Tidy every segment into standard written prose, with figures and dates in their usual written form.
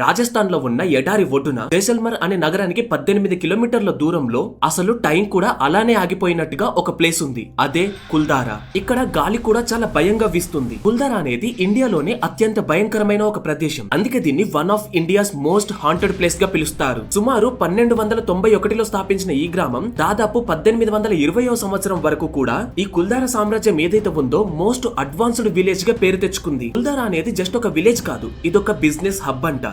రాజస్థాన్ లో ఉన్న ఎడారి ఒడ్డున జైసల్మర్ అనే నగరానికి 18 కిలోమీటర్ల దూరంలో అసలు టైం కూడా అలానే ఆగిపోయినట్టుగా ఒక ప్లేస్ ఉంది. అదే కుల్దారా. ఇక్కడ గాలి కూడా చాలా భయంగా వీస్తుంది. కుల్దారా అనేది ఇండియాలోనే అత్యంత భయంకరమైన ఒక ప్రదేశం. అందుకే దీన్ని one of India's most haunted place గా పిలుస్తారు. సుమారు 1291లో స్థాపించిన ఈ గ్రామం దాదాపు 1820వ సంవత్సరం వరకు కూడా ఈ కుల్దారా సామ్రాజ్యం ఏదైతే ఉందో మోస్ట్ అడ్వాన్స్డ్ విలేజ్ గా పేరు తెచ్చుకుంది. కుల్దారా అనేది జస్ట్ ఒక విలేజ్ కాదు, ఇదొక బిజినెస్ హబ్ అంట.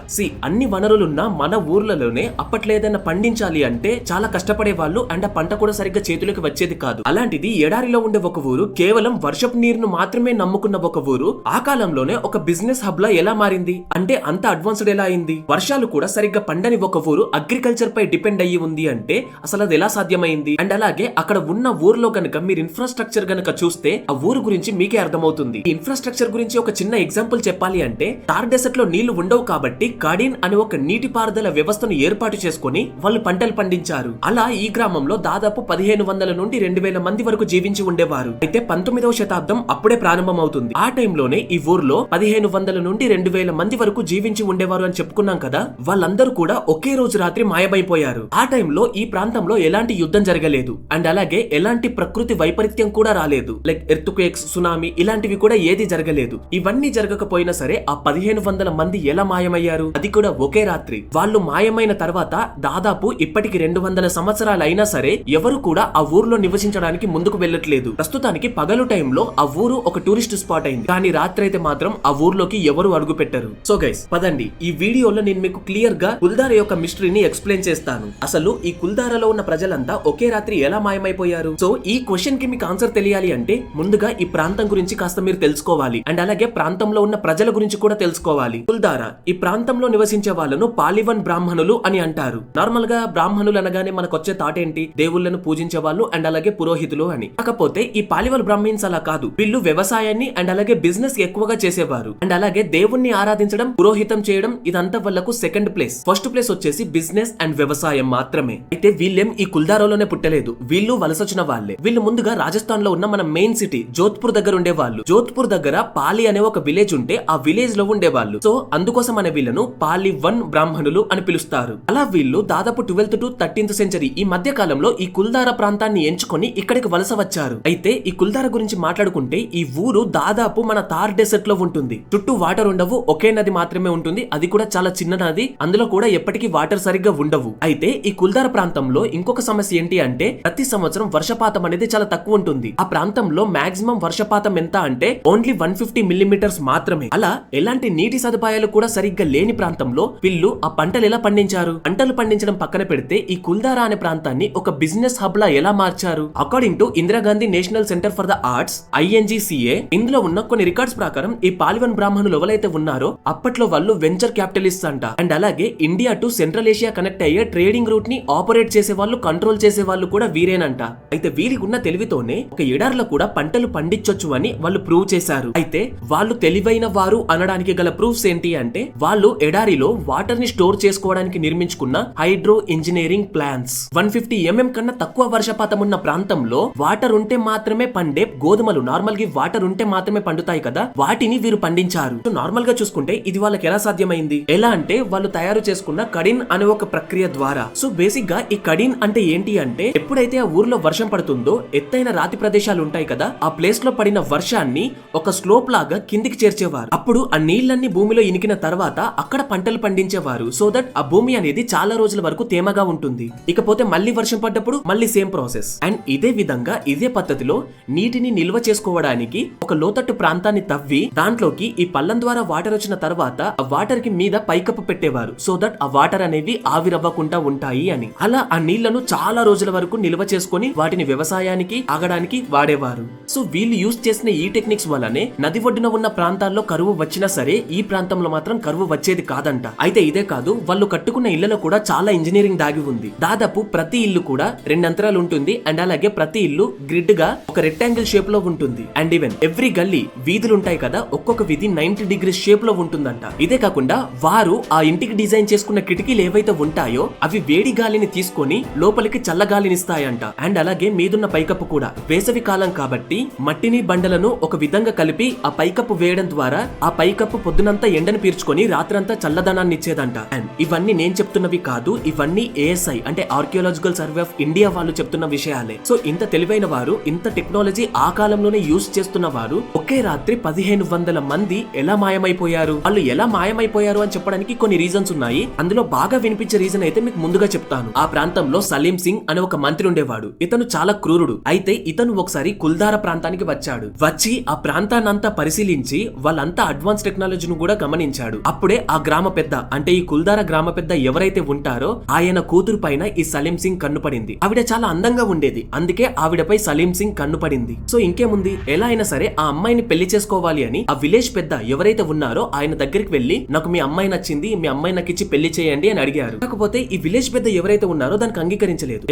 అన్ని వనరులున్న మన ఊర్లలోనే అప్పట్లో ఏదైనా పండించాలి అంటే చాలా కష్టపడే వాళ్ళు, అండ్ ఆ పంట కూడా సరిగ్గా చేతులకు వచ్చేది కాదు. అలాంటిది ఎడారిలో ఉండే ఒక ఊరు, కేవలం వర్షపు నీరును మాత్రమే నమ్ముకున్న ఒక ఊరు ఆ కాలంలోనే ఒక బిజినెస్ హబ్ లా ఎలా మారింది అంటే అంత అడ్వాన్స్డ్ ఎలా అయింది? వర్షాలు కూడా సరిగ్గా పండని ఒక ఊరు అగ్రికల్చర్ పై డిపెండ్ అయ్యి ఉంది అంటే అసలు అది ఎలా సాధ్యమైంది? అండ్ అలాగే అక్కడ ఉన్న ఊర్లో గనక మీరు ఇన్ఫ్రాస్ట్రక్చర్ గనక చూస్తే ఆ ఊరు గురించి మీకే అర్థమవుతుంది. ఈ ఇన్ఫ్రాస్ట్రక్చర్ గురించి ఒక చిన్న ఎగ్జాంపుల్ చెప్పాలి అంటే, థార్ డెసర్ట్ లో నీళ్లు ఉండవు కాబట్టి కాడిన్ అనే ఒక నీటిపారుదల వ్యవస్థను ఏర్పాటు చేసుకుని వాళ్ళు పంటలు పండించారు. అలా ఈ గ్రామంలో దాదాపు 1500 నుండి 2000 మంది వరకు జీవించి ఉండేవారు. అయితే 19వ శతాబ్దం అప్పుడే ప్రారంభం అవుతుంది. ఆ టైంలోనే ఈ ఊర్లో 1500 నుండి 2000 మంది వరకు జీవించి ఉండేవారు అని చెప్పుకున్నాం కదా. వాళ్ళందరూ కూడా ఒకే రోజు రాత్రి మాయమైపోయారు. ఆ టైంలో ఈ ప్రాంతంలో ఎలాంటి యుద్ధం జరగలేదు, అండ్ అలాగే ఎలాంటి ప్రకృతి వైపరీత్యం కూడా రాలేదు. లైక్ ఎర్త్క్వేక్స్, సునామీ ఇలాంటివి కూడా ఏది జరగలేదు. ఇవన్నీ జరగకపోయినా సరే ఆ 1500 మంది ఎలా మాయమయ్యారు? అది కూడా ఒకే రాత్రి. వాళ్ళు మాయమైన తర్వాత దాదాపు ఇప్పటికి 200 సంవత్సరాలు అయినా సరే ఎవరు కూడా ఆ ఊర్లో నివసించడానికి ముందుకు వెళ్ళట్లేదు. ప్రస్తుతానికి పగలు టైంలో ఆ ఊరు ఒక టూరిస్ట్ స్పాట్ అయింది, కానీ రాత్రి అయితే మాత్రం ఆ ఊర్లోకి ఎవరు అడుగు పెట్టరు. సో గైస్, పదండి ఈ వీడియోలో నేను మీకు క్లియర్ గా కుల్దారా యొక్క మిస్టరీని ఎక్స్ప్లెయిన్ చేస్తాను. అసలు ఈ కుల్దారాలో ఉన్న ప్రజలంతా ఒకే రాత్రి ఎలా మాయమైపోయారు? సో ఈ క్వశ్చన్ కి మీకు ఆన్సర్ తెలియాలి అంటే ముందుగా ఈ ప్రాంతం గురించి కాస్త మీరు తెలుసుకోవాలి, అండ్ అలాగే ప్రాంతంలో ఉన్న ప్రజల గురించి కూడా తెలుసుకోవాలి. కుల్దారా ఈ ప్రాంతంలో నివసించే వాళ్ళను పాలివన్ బ్రాహ్మణులు అని అంటారు. నార్మల్ గా బ్రాహ్మణులు అనగానే మనకు వచ్చే థాట్ ఏంటి? దేవుళ్లను పూజించే వాళ్ళు అండ్ అలాగే పురోహితులు అని. కాకపోతే ఈ పాలివల్ బ్రాహ్మణ్స్ అలా కాదు. వీళ్ళు వ్యవసాయాన్ని అండ్ అలాగే బిజినెస్ ఎక్కువగా చేసేవారు. అండ్ అలాగే దేవుణ్ణి ఆరాధించడం, పురోహితం చేయడం ఇదంతా వాళ్ళకు సెకండ్ ప్లేస్. ఫస్ట్ ప్లేస్ వచ్చేసి బిజినెస్ అండ్ వ్యవసాయం మాత్రమే. అయితే వీళ్ళేం ఈ కుల్దారాలోనే పుట్టలేదు, వీళ్ళు వలసొచ్చిన వాళ్ళే. వీళ్ళు ముందుగా రాజస్థాన్ లో ఉన్న మన మెయిన్ సిటీ జోధ్పూర్ దగ్గర ఉండేవాళ్ళు. జోధ్పూర్ దగ్గర పాలి అనే ఒక విలేజ్ ఉంటే ఆ విలేజ్ లో ఉండేవాళ్ళు. సో అందుకోసం అనే వీళ్ళను పాలివన్ బ్రాహ్మణులు అని పిలుస్తారు. అలా వీళ్ళు దాదాపు 12th to 13th సెంచరీ ఈ మధ్య కాలంలో ఈ కుల్దారా ప్రాంతాన్ని ఎంచుకొని ఇక్కడికి వలస వచ్చారు. అయితే ఈ కుల్దారా గురించి మాట్లాడుకుంటే ఈ ఊరు దాదాపు మన థార్ డెసర్ట్ లో ఉంటుంది. చుట్టూ వాటర్ ఉండవు, ఒకే నది మాత్రమే ఉంటుంది. అది కూడా చాలా చిన్న నది, అందులో కూడా ఎప్పటికీ వాటర్ సరిగ్గా ఉండవు. అయితే ఈ కుల్దారా ప్రాంతంలో ఇంకొక సమస్య ఏంటి అంటే ప్రతి సంవత్సరం వర్షపాతం అనేది చాలా తక్కువ ఉంటుంది. ఆ ప్రాంతంలో మాక్సిమం వర్షపాతం ఎంత అంటే ఓన్లీ 150 మిల్లీమీటర్స్ మాత్రమే. అలా ఎలాంటి నీటి సదుపాయాలు కూడా సరిగ్గా లేని ప్రాంతంలో వీళ్ళు ఆ పంటలు ఎలా పండించారు? పంటలు పండించడం పక్కన పెడితే ఈ కుల్దారా అనే ప్రాంతాన్ని ఒక బిజినెస్ హబ్ లా ఎలా మార్చారు? According to Indira Gandhi national centre for the arts INGCA ఇందులో ఉన్న కొన్ని రికార్డ్స్ ప్రకారం ఈ పాలివన్ బ్రాహ్మణులు ఎవరైతే ఉన్నారో అప్పట్లో వాళ్ళు వెంచర్ క్యాపిటలిస్ట్ అంట. అండ్ అలాగే India to central Asia connect అయ్యే ట్రేడింగ్ రూట్ ని ఆపరేట్ చేసే వాళ్ళు, కంట్రోల్ చేసే వాళ్ళు కూడా వీరేనంట. అయితే వీరికి ఉన్న తెలివితోనే ఒక ఎడారిలో కూడా పంటలు పండించొచ్చు అని వాళ్ళు ప్రూవ్ చేశారు. అయితే వాళ్ళు తెలివైన వారు అనడానికి గల ప్రూఫ్స్ ఏంటి అంటే వాళ్ళు ఎడారిలో వాటర్ ని స్టోర్ చేసుకోవడానికి నిర్మించుకున్న హైడ్రో ఇంజనీరింగ్ ప్లాంట్స్. 150 mm కన్నా తక్కువ వర్షపాతం ఉన్న ప్రాంతంలో వాటర్ ఉంటే మాత్రమే పండే గోధుమలు, నార్మల్ గా వాటర్ ఉంటే మాత్రమే పండుతాయి కదా, వాటిని వీరు పండించారు. నార్మల్ గా చూసుకుంటే ఇది వాళ్ళకి ఎలా సాధ్యమైంది? ఎలా అంటే వాళ్ళు తయారు చేసుకున్న కడిన్ అనే ఒక ప్రక్రియ ద్వారా. సో బేసిక్ గా ఈ కడిన్ అంటే ఏంటి అంటే ఎప్పుడైతే ఆ ఊర్లో వర్షం పడుతుందో ఎత్తైన రాతి ప్రదేశాలు ఉంటాయి కదా, ఆ ప్లేస్ లో పడిన వర్షాన్ని ఒక స్లోప్ లాగా కిందికి చేర్చేవారు. అప్పుడు ఆ నీళ్లన్నీ భూమిలో ఇనికిన తర్వాత అక్కడ పంటలు పండించేవారు. సో దట్ ఆ భూమి అనేది చాలా రోజుల వరకు తేమగా ఉంటుంది. ఇకపోతే మళ్ళీ వర్షం పడ్డప్పుడు మళ్ళీ సేమ్ ప్రాసెస్. అండ్ ఇదే విధంగా ఇదే పద్ధతిలో నీటిని నిల్వ చేసుకోవడానికి ఒక లోతట్టు ప్రాంతాన్ని తవ్వి దాంట్లోకి ఈ పల్లం ద్వారా వాటర్ వచ్చిన తర్వాత ఆ వాటర్ కి మీద పైకప్పు పెట్టేవారు. సో దట్ ఆ వాటర్ అనేవి ఆవిరవ్వకుండా ఉంటాయి అని. అలా ఆ నీళ్లను చాలా రోజుల వరకు నిల్వ చేసుకుని వాటిని వ్యవసాయానికి, తాగడానికి వాడేవారు. సో వీళ్ళు యూజ్ చేసిన ఈ టెక్నిక్స్ వల్లనే నది ఒడ్డున ఉన్న ప్రాంతాల్లో కరువు వచ్చినా సరే ఈ ప్రాంతంలో మాత్రం కరువు వచ్చేది కాదంట. అయితే ఇదే కాదు, వాళ్ళు కట్టుకున్న ఇళ్లలో కూడా చాలా ఇంజనీరింగ్ దాగి ఉంది. దాదాపు ప్రతి ఇల్లు కూడా 2 అంతరాలు ఉంటుంది. అండ్ అలాగే ప్రతి ఇల్లు గ్రిడ్ గా ఒక రెక్టాంగిల్ షేప్ లో ఉంటుంది. అండ్ ఈవెన్ ఎవ్రీ గల్లీ, వీధులు ఉంటాయి కదా, ఒక్కొక్క వీధి 90 degrees షేప్ లో ఉంటుందంట. ఇదే కాకుండా వారు ఆ ఇంటికి డిజైన్ చేసుకున్న కిటికీలు ఏవైతే ఉంటాయో అవి వేడి గాలిని తీసుకొని లోపలికి చల్లగాలిని ఇస్తాయంట. అండ్ అలాగే మీదున్న పైకప్పు కూడా వేసవి కాలం కాబట్టి మట్టిని, బండలను ఒక విధంగా కలిపి ఆ పైకప్పు వేయడం ద్వారా ఆ పైకప్పు పొద్దునంతా ఎండను పీల్చుకొని రాత్రంతా చల్లదనాన్ని ఇచ్చేదంట. అండ్ ఇవన్నీ నేను చెప్తున్నవి కాదు, ఇవన్నీ ASI అంటే ఆర్కియాలజికల్ సర్వే ఆఫ్ ఇండియా వాళ్ళు చెప్తున్న విషయాలే. సో ఇంత తెలివైన వారు, ఇంత టెక్నాలజీ ఆ కాలంలోనే యూజ్ చేస్తున్న వారు ఒకే రాత్రి 1500 మంది ఎలా మాయమైపోయారు? వాళ్ళు ఎలా మాయమైపోయారు అని చెప్పడానికి కొన్ని రీజన్స్ ఉన్నాయి. అందులో బాగా వినిపించే రీజన్ అయితే మీకు ముందుగా చెప్తాను. ఆ ప్రాంతంలో సలీం సింగ్ అనే ఒక మంత్రి ఉండేవాడు. ఇతను చాలా క్రూరుడు. అయితే ఇతను ఒకసారి కుల్దారా ప్రాంతానికి వచ్చాడు. వచ్చి ఆ ప్రాంతాన్నంతా పరిశీలించి వాళ్ళంతా అడ్వాన్స్ టెక్నాలజీని కూడా గమనించాడు. అప్పుడే ఆ గ్రామ పెద్ద అంటే ఈ కుల్దారా గ్రామ పెద్ద ఎవరైతే ఉంటారో ఆయన కూతురు పైన ఈ సలీం సింగ్ కన్ను పడింది. ఆవిడ చాలా అందంగా ఉండేది, అందుకే ఆవిడపై సలీం సింగ్ కన్ను పడింది. సో ఇంకేముంది, ఎలా అయినా సరే ఆ అమ్మాయిని పెళ్లి చేసుకోవాలి అని ఆ విలేజ్ పెద్ద ఎవరైతే ఉన్నారో ఆయన దగ్గరికి వెళ్లి నాకు మీ అమ్మాయి నచ్చింది, మీ అమ్మాయి నాకు ఇచ్చి పెళ్లి చేయండి అని అడిగారు. కాకపోతే ఈ విలేజ్ పెద్ద ఎవరైతే ఉన్నారో దానికి అంగీకరించలేదు.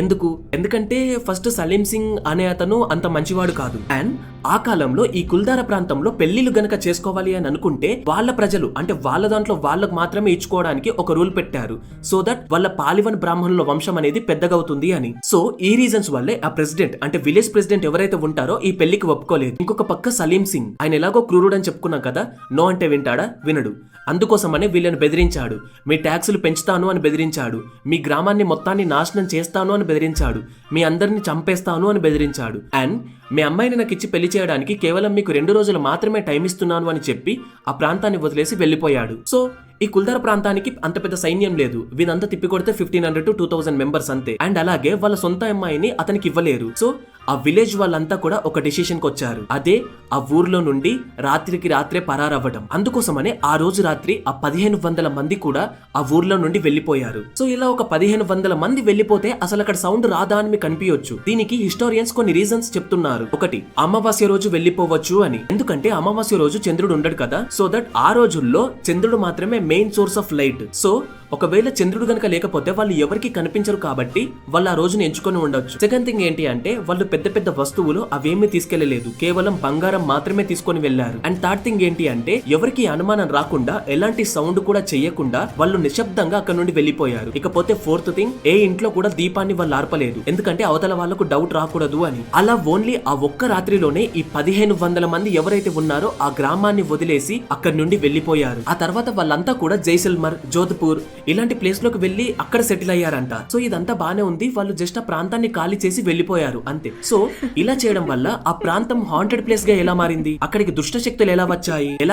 ఎందుకంటే ఫస్ట్ సలీం సింగ్ అనే అతను అంత మంచివాడు కాదు. అండ్ ఆ కాలంలో ఈ కుల్దారా ప్రాంతంలో పెళ్లిళ్ళు గనక చేసుకోవాలి అని అనుకుంటే వాళ్ళ ప్రజలు అంటే వాళ్ళ దాంట్లో వాళ్ళకు మాత్రమే ఇచ్చుకోవడానికి ఒక రూల్ పెట్టారు. సో దట్ వాళ్ళ పాలివన్ బ్రాహ్మణుల వంశం అనేది పెద్దగవుతుంది అని. సో ఈ రీజన్స్ వల్లే ఆ ప్రెసిడెంట్ అంటే విలేజ్ ప్రెసిడెంట్ ఎవరైతే ఉంటారో ఈ పెళ్లికి ఒప్పుకోలేదు. ఇంకొక పక్క సలీం సింగ్ ఆయన ఎలాగో క్రూరుడు అని చెప్పుకున్నాం కదా, నో అంటే వింటాడా? వినడు. అందుకోసమనే వీళ్ళని బెదిరించాడు. మీ ట్యాక్సులు పెంచుతాను అని బెదిరించాడు, మీ గ్రామాన్ని మొత్తాన్ని నాశనం చేస్తాను అని బెదిరించాడు, మీ అందరిని చంపేస్తాను అని బెదిరించాడు. అండ్ మీ అమ్మాయిని నాకు ఇచ్చి పెళ్లి చేయడానికి కేవలం మీకు 2 రోజులు మాత్రమే టైం ఇస్తున్నాను అని చెప్పి ఆ ప్రాంతాన్ని వదిలేసి వెళ్లిపోయాడు. సో ఈ కుల్దారా ప్రాంతానికి అంత పెద్ద సైన్యం లేదు. వీరంతా తిప్పికొడితే 1500 to 2000 మెంబర్స్ అంతే. అండ్ అలాగే వాళ్ళ సొంత అమ్మాయిని అతనికి ఇవ్వలేరు. సో ఆ విలేజ్ వాళ్ళంతా కూడా ఒక డెసిషన్ కి వచ్చారు. అదే ఆ ఊర్లో నుండి రాత్రికి రాత్రే పరారవ్వడం. అందుకోసమనే ఆ రోజు రాత్రి ఆ 1500 మంది కూడా ఆ ఊర్లో నుండి వెళ్లిపోయారు. సో ఇలా ఒక 1500 మంది వెళ్లిపోతే అసలు అక్కడ సౌండ్ రాదా అని మీకు అనిపించొచ్చు. దీనికి హిస్టోరియన్స్ కొన్ని రీజన్స్ చెప్తున్నారు. ఒకటి, అమావాస్య రోజు వెళ్లిపోవచ్చు అని. ఎందుకంటే అమావాస్య రోజు చంద్రుడు ఉండడు కదా. సో దట్ ఆ రోజుల్లో చంద్రుడు మాత్రమే main source of light. So ఒకవేళ చంద్రుడు గనక లేకపోతే వాళ్ళు ఎవరికి కనిపించరు కాబట్టి వాళ్ళు ఆ రోజును ఎంచుకొని ఉండొచ్చు. సెకండ్ థింగ్ ఏంటి అంటే వాళ్ళు పెద్ద పెద్ద వస్తువులు అవేమీ తీసుకెళ్లలేదు, కేవలం బంగారం మాత్రమే తీసుకొని వెళ్లారు. అండ్ థర్డ్ థింగ్ ఏంటి అంటే ఎవరికి అనుమానం రాకుండా ఎలాంటి సౌండ్ కూడా చేయకుండా వాళ్ళు నిశ్శబ్దంగా అక్కడ నుండి వెళ్లిపోయారు. ఇకపోతే ఫోర్త్ థింగ్, ఏ ఇంట్లో కూడా దీపాన్ని వాళ్ళు ఆర్పలేదు, ఎందుకంటే అవతల వాళ్ళకు డౌట్ రాకూడదు అని. అలా ఓన్లీ ఆ ఒక్క రాత్రిలోనే ఈ 1500 మంది ఎవరైతే ఉన్నారో ఆ గ్రామాన్ని వదిలేసి అక్కడి నుండి వెళ్లిపోయారు. ఆ తర్వాత వాళ్ళంతా కూడా జైసల్మర్, జోధ్పూర్ ఇలాంటి ప్లేస్ లోకి వెళ్లి అక్కడ సెటిల్ అయ్యారంట. సో ఇదంతా బానే ఉంది, వాళ్ళు జస్ట్ ఆ ప్రాంతాన్ని ఖాళీ చేసి వెళ్లిపోయారు అంతే. సో ఇలా చేయడం వల్ల ఆ ప్రాంతం హాంటెడ్ ప్లేస్ గా ఎలా మారింది? అక్కడికి దుష్ట శక్తులు ఎలా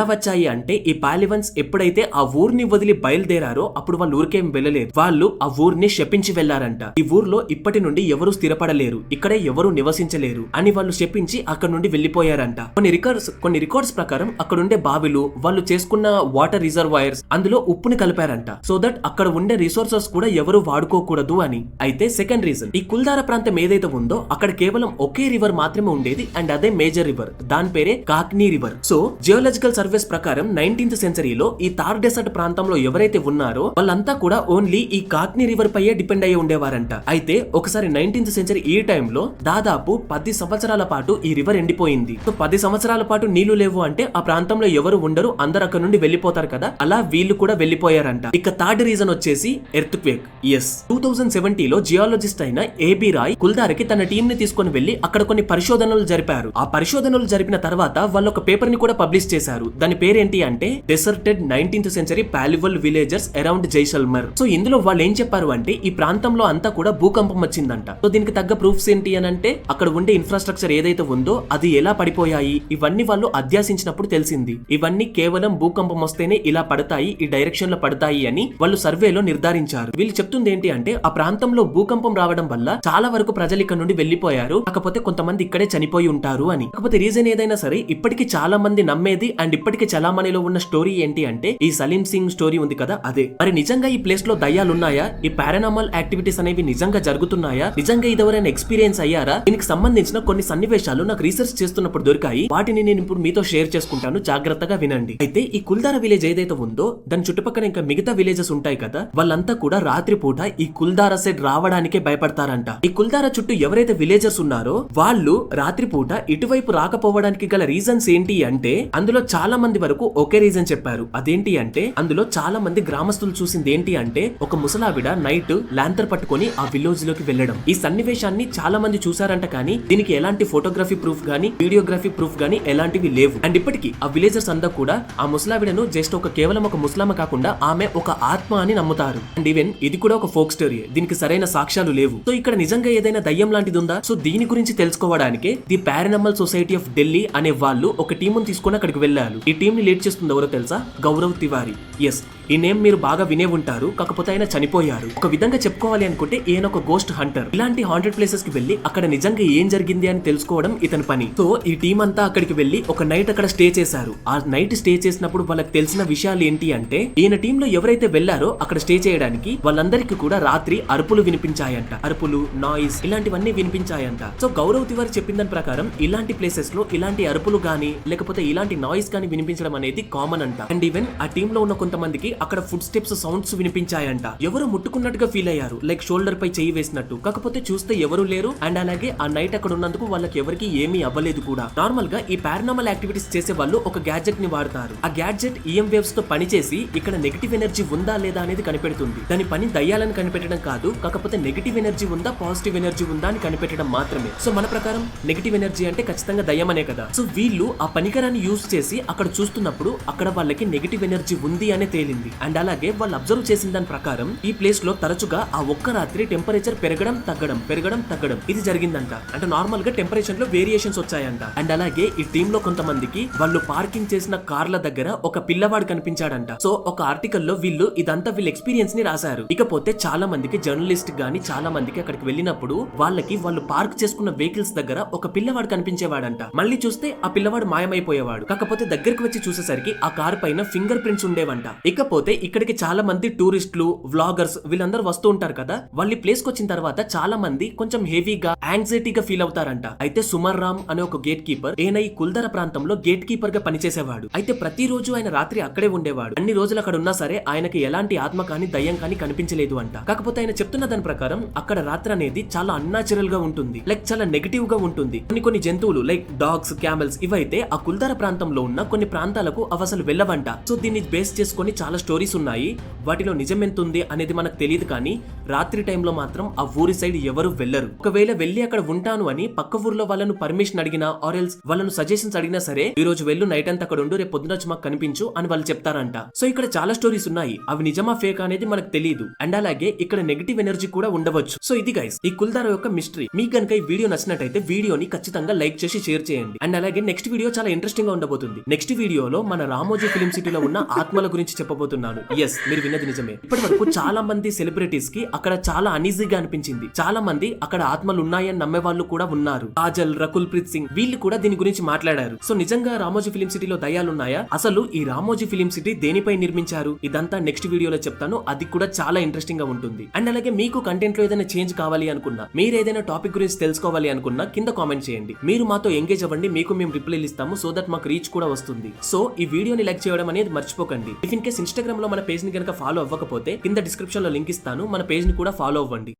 వచ్చాయి అంటే ఈ పాలివన్స్ ఎప్పుడైతే ఆ ఊరిని వదిలి బయలుదేరారో అప్పుడు వాళ్ళు ఊరికేం వెళ్ళలేదు, వాళ్ళు ఆ ఊరిని శపించి వెళ్లారంట. ఈ ఊర్లో ఇప్పటి నుండి ఎవరు స్థిరపడలేరు, ఇక్కడే ఎవరు నివసించలేరు అని వాళ్ళు శపించి అక్కడ నుండి వెళ్లిపోయారంట. కొన్ని రికార్డ్స్ ప్రకారం అక్కడుండే బావిలు, వాళ్ళు చేసుకున్న వాటర్ రిజర్వాయర్స్ అందులో ఉప్పుని కలిపారంట. సో దట్ అక్కడ ఉండే రిసోర్సెస్ కూడా ఎవరు వాడుకోకూడదు అని. అయితే సెకండ్ రీజన్, ఈ కుల్దారా ప్రాంతం ఏదైతే ఉందో అక్కడ కేవలం ఒకే రివర్ మాత్రమే ఉండేది. అండ్ అదే మేజర్ రివర్, దాని పేరే కాక్నీ రివర్. సో జియోలాజికల్ సర్వేస్ ప్రకారం 19th సెంచరీలో ఈ థార్ డెసర్ట్ ప్రాంతంలో ఎవరైతే ఉన్నారో వాళ్ళంతా కూడా ఓన్లీ ఈ కాక్నీ రివర్ పైయే డిపెండ్ అయ్యి ఉండేవారంట. అయితే ఒకసారి 19th సెంచరీ ఈ టైంలో దాదాపు 10 సంవత్సరాల పాటు ఈ రివర్ ఎండిపోయింది. సో 10 సంవత్సరాల పాటు నీళ్లు లేవు అంటే ఆ ప్రాంతంలో ఎవరు ఉండరు, అందరు అక్కడ నుండి వెళ్లిపోతారు కదా, అలా వీళ్ళు కూడా వెళ్లిపోయారంట. ఇక థర్డ్ రీజన్ వచ్చేసి ఎర్త్ క్వేక్. ఎస్, 2070లో జియాలజిస్ట్ అయిన ఏబి రాయ్ కుల్దారాకి తన టీం ని తీసుకొని వెళ్లి అక్కడ కొన్ని పరిశోధనలు జరిపారు. ఆ పరిశోధనలు జరిపిన తర్వాత వాళ్ళు ఒక పేపర్ ని కూడా పబ్లిష్ చేశారు. దాని పేరేంటి అంటే deserted 19th century Paliwal villagers around Jaisalmer. So ఇందులో వాళ్ళు ఏం చెప్పారు అంటే ఈ ప్రాంతంలో అంతా కూడా భూకంపం వచ్చిందంట. సో దీనికి తగ్గ ప్రూఫ్స్ ఏంటి అని అంటే అక్కడ ఉండే ఇన్ఫ్రాస్ట్రక్చర్ ఏదైతే ఉందో అది ఎలా పడిపోయాయి ఇవన్నీ వాళ్ళు అధ్యాసించినప్పుడు తెలిసింది. ఇవన్నీ కేవలం భూకంపం వస్తేనే ఇలా పడతాయి, ఈ డైరెక్షన్ లో పడతాయి అని వాళ్ళు సర్వేలో నిర్ధారించారు. వీళ్ళు చెప్తుంది ఏంటి అంటే ఆ ప్రాంతంలో భూకంపం రావడం వల్ల చాలా వరకు ప్రజలు ఇక్కడ నుండి వెళ్లిపోయారు, కాకపోతే కొంతమంది ఇక్కడే చనిపోయి ఉంటారు అని. కాకపోతే రీజన్ ఏదైనా సరే ఇప్పటికి చాలా మంది నమ్మేది అండ్ ఇప్పటికి చలామణిలో ఉన్న స్టోరీ ఏంటి అంటే ఈ సలీం సింగ్ స్టోరీ ఉంది కదా అదే. మరి నిజంగా ఈ ప్లేస్ లో దయ్యాలు ఉన్నాయా? ఈ పారానార్మల్ యాక్టివిటీస్ అనేవి నిజంగా జరుగుతున్నాయా? నిజంగా ఇదెవరైనా ఎక్స్పీరియన్స్ అయ్యారా? దీనికి సంబంధించిన కొన్ని సన్నివేశాలు నాకు రీసెర్చ్ చేస్తున్నప్పుడు దొరికాయి, వాటిని నేను ఇప్పుడు మీతో షేర్ చేసుకుంటాను, జాగ్రత్తగా వినండి. అయితే ఈ కుల్దారా విలేజ్ ఏదైతే ఉందో దాని చుట్టుపక్కల ఇంకా మిగతా విలేజెస్ ఉంటాయి ఉంటాయి కదా, వాళ్ళంతా కూడా రాత్రిపూట ఈ కుల్దారా సైడ్ రావడానికే భయపడతారంట. ఈ కుల్దారా చుట్టూ ఎవరైతే విలేజర్స్ ఉన్నారో వాళ్ళు రాత్రిపూట ఇటువైపు రాకపోవడానికి గల రీజన్స్ ఏంటి అంటే అందులో చాలా మంది వరకు ఒకే రీజన్ చెప్పారు. అదేంటి అంటే అందులో చాలా మంది గ్రామస్తులు చూసింది ఏంటి అంటే ఒక ముసలావిడ నైట్ ల్యాంతర్ పట్టుకొని ఆ విలేజ్ లోకి వెళ్ళడం. ఈ సన్నివేశాన్ని చాలా మంది చూసారంట, కానీ దీనికి ఎలాంటి ఫోటోగ్రఫీ ప్రూఫ్ గానీ వీడియోగ్రఫీ ప్రూఫ్ గానీ ఎలాంటివి లేవు. అండ్ ఇప్పటికీ ఆ విలేజర్స్ అంతా కూడా ఆ ముసలావిడను జస్ట్ కేవలం ఒక ముస్లామ కాకుండా ఆమె ఒక ఆత్మ అని నమ్ముతారు. అండ్ ఈవెన్ ఇది కూడా ఒక ఫోక్ స్టోరీ, దీనికి సరైన సాక్ష్యాలు లేవు. సో ఇక్కడ నిజంగా ఏదైనా దయ్యం లాంటిది ఉందా? సో దీని గురించి తెలుసుకోవడానికి the paranormal society of Delhi అనే వాళ్ళు ఒక టీమును తీసుకుని అక్కడికి వెళ్ళారు. ఈ టీం ని లీడ్ చేస్తుంది ఎవరో తెలుసా? గౌరవ్ తివారీ. ఎస్, ఈ నేమ్ మీరు బాగా వినే ఉంటారు, కాకపోతే ఆయన చనిపోయారు. ఒక విధంగా చెప్పుకోవాలి అనుకుంటే ఈయన ఒక గోస్ట్ హంటర్. ఇలాంటి హాంటెడ్ ప్లేసెస్ కి వెళ్లి అక్కడ నిజంగా ఏం జరిగింది అని తెలుసుకోవడం ఇతని పని. సో ఈ టీం అంతా అక్కడికి వెళ్లి ఒక నైట్ అక్కడ స్టే చేశారు. ఆ నైట్ స్టే చేసినప్పుడు వాళ్ళకి తెలిసిన విషయాలు ఏంటి అంటే ఈయన టీమ్ లో ఎవరైతే వెళ్లారో అక్కడ స్టే చేయడానికి వాళ్ళందరికీ కూడా రాత్రి అరుపులు వినిపించాయంట. అరుపులు, నాయిస్ ఇలాంటివన్నీ వినిపించాయంట. సో గౌరవ్ తివారీ చెప్పిన దాని ప్రకారం ఇలాంటి ప్లేసెస్ లో ఇలాంటి అరుపులు గానీ లేకపోతే ఇలాంటి నాయిస్ గానీ వినిపించడం అనేది కామన్ అంట. అండ్ ఈవెన్ ఆ టీమ్ లో ఉన్న కొంతమందికి అక్కడ ఫుడ్ స్టెప్స్ సౌండ్స్ వినిపించాయంట. ఎవరు ముట్టుకున్నట్టుగా ఫీల్ అయ్యారు, లైక్ షోల్డర్ పై చేయి వేసినట్టు. కాకపోతే చూస్తే ఎవరు లేరు. అండ్ అలాగే ఆ నైట్ అక్కడ ఉన్నందుకు వాళ్ళకి ఎవరికి ఏమీ అవ్వలేదు కూడా. నార్మల్ గా ఈ పారానార్మల్ యాక్టివిటీస్ చేసే వాళ్ళు ఒక గ్యాడ్జెట్ ని వాడతారు. ఆ గ్యాడ్జెట్ ఈఎం వేవ్స్ తో పనిచేసి ఇక్కడ నెగిటివ్ ఎనర్జీ ఉందా లేదా అనేది కనిపెడుతుంది. దాని పని దయ్యాలను కనిపెట్టడం కాదు, కాకపోతే నెగిటివ్ ఎనర్జీ ఉందా పాజిటివ్ ఎనర్జీ ఉందా అని కనిపెట్టడం మాత్రమే. సో మన ప్రకారం నెగిటివ్ ఎనర్జీ అంటే ఖచ్చితంగా దయ్యమనే కదా. సో వీళ్ళు ఆ పరికరాన్ని యూజ్ చేసి అక్కడ చూస్తున్నప్పుడు అక్కడ వాళ్ళకి నెగిటివ్ ఎనర్జీ ఉంది అనే తేలింది. అండ్ అలాగే వాళ్ళు అబ్జర్వ్ చేసిన దాని ప్రకారం ఈ ప్లేస్ లో తరచుగా ఆ ఒక్క రాత్రి టెంపరేచర్ పెరగడం తగ్గడం ఇది జరిగిందంట. అంటే నార్మల్ గా టెంపరేచర్ లో వేరియేషన్స్ వచ్చాయంట. అండ్ అలాగే ఈ టీమ్ లో కొంతమందికి వాళ్ళు పార్కింగ్ చేసిన కార్ల దగ్గర ఒక పిల్లవాడు కనిపించాడంట. సో ఒక ఆర్టికల్ లో వీళ్ళు ఇదంతా వీళ్ళ ఎక్స్పీరియన్స్ ని రాశారు. ఇకపోతే చాలా మందికి జర్నలిస్ట్ గానీ చాలా మందికి అక్కడికి వెళ్ళినప్పుడు వాళ్ళకి వాళ్ళు పార్క్ చేసుకున్న వెహికల్స్ దగ్గర ఒక పిల్లవాడు కనిపించేవాడంట. మళ్ళీ చూస్తే ఆ పిల్లవాడు మాయమైపోయేవాడు. కాకపోతే దగ్గరికి వచ్చి చూసేసరికి ఆ కార్ పైన ఫింగర్ ప్రింట్స్ ఉండేవంట. ఇకపోతే ఇక్కడికి చాలా మంది టూరిస్టులు, వ్లాగర్స్ వీళ్ళందరూ వస్తూ ఉంటారు కదా. వాళ్ళ ప్లేస్ కి వచ్చిన తర్వాత చాలా మంది కొంచెం హెవీగా యాంగ్జైటీగా ఫీల్ అవుతారంట. అయితే సుమర్ రామ్ అనే ఒక గేట్ కీపర్, ఈయన ఈ కుల్దారా ప్రాంతంలో గేట్ కీపర్ గా పనిచేసేవాడు. అయితే ప్రతిరోజు ఆయన రాత్రి అక్కడే ఉండేవాడు. అన్ని రోజులు అక్కడ ఉన్నా సరే ఆయనకి ఎలాంటి ఆత్మ కానీ దయ్యం కానీ కనిపించలేదు అంట. కాకపోతే ఆయన చెప్తున్న దాని ప్రకారం అక్కడ రాత్రి అనేది చాలా అన్యాచురల్ గా ఉంటుంది, లైక్ చాలా నెగిటివ్ గా ఉంటుంది. కొన్ని జంతువులు లైక్ డాగ్స్, క్యామెల్స్ ఇవైతే ఆ కుల్దారా ప్రాంతంలో ఉన్న కొన్ని ప్రాంతాలకు అవి అసలు వెళ్ళవంట. సో దీన్ని బేస్ చేసుకొని చాలా స్టోరీస్ ఉన్నాయి. వాటిలో నిజం ఎంత ఉంది అనేది మనకు తెలియదు, కానీ రాత్రి టైంలో మాత్రం ఆ ఊరి సైడ్ ఎవరు వెళ్లరు. ఒకవేళ వెళ్లి అక్కడ ఉంటాను అని పక్క ఊర్లో వాళ్ళను పర్మిషన్ అడిగినా ఆర్ ఎల్స్ వాళ్ళను సజెషన్స్ అడిగినా సరే ఈ రోజు వెళ్ళు, నైట్ అంతా అక్కడ ఉండు, రేపు పొద్దున వచ్చి మాకు కనిపించు అని వాళ్ళు చెప్తారంట. సో ఇక్కడ చాలా స్టోరీస్ ఉన్నాయి, అవి నిజమా ఫేక్ అనేది మనకు తెలియదు. అండ్ అలాగే ఇక్కడ నెగిటివ్ ఎనర్జీ కూడా ఉండవచ్చు. సో ఇది గైస్ ఈ కుల్దారా యొక్క మిస్టరీ. మీకు కనుక ఈ వీడియో నచ్చినట్టయితే వీడియోని ఖచ్చితంగా లైక్ చేసి షేర్ చేయండి. అండ్ అలాగే నెక్స్ట్ వీడియో చాలా ఇంట్రెస్టింగ్ గా ఉండబోతుంది. నెక్స్ట్ వీడియోలో మన రామోజీ ఫిలిం సిటీలో ఉన్న ఆత్మల గురించి చెప్పబోతున్నాను. ఎస్, మీరు విన్నది నిజమే. ఇప్పటి వరకు చాలా మంది సెలబ్రిటీస్ కి అక్కడ చాలా అనీజీగా అనిపించింది. చాలా మంది అక్కడ ఆత్మలు ఉన్నాయని నమ్మే వాళ్ళు కూడా ఉన్నారు. కాజల్, రకుల్ ప్రీత్ సింగ్ వీళ్ళు కూడా దీని గురించి మాట్లాడారు. సో నిజంగా రామోజీ ఫిలిం సిటీలో దయ్యాలు ఉన్నాయా? అసలు ఈ రామోజీ ఫిలిం సిటీ దేనిపై నిర్మించారు? ఇదంతా నెక్స్ట్ వీడియోలో చెప్తాను. అది కూడా చాలా ఇంట్రెస్టింగ్ గా ఉంటుంది. అండ్ అలాగే మీకు కంటెంట్ లో ఏదైనా చేంజ్ కావాలి అనుకున్నా, మీరు ఏదైనా టాపిక్ గురించి తెలుసుకోవాలి అనుకున్నా కింద కామెంట్ చేయండి. మీరు మాతో ఎంగేజ్ అవ్వండి, మీకు మేము రిప్లైలు ఇస్తాము. సో దట్ మాకు రీచ్ కూడా వస్తుంది. సో ఈ వీడియోని లైక్ చేయడం అనేది మర్చిపోకండి. ఇఫ్ ఇన్ కేస్ ఇన్స్టాగ్రామ్ లో మన పేజ్ ని కనుక ఫాలో అవ్వకపోతే కింద డిస్క్రిప్షన్ లో లింక్ ఇస్తాను, మన పేజ్ ని కూడా ఫాలో అవ్వండి.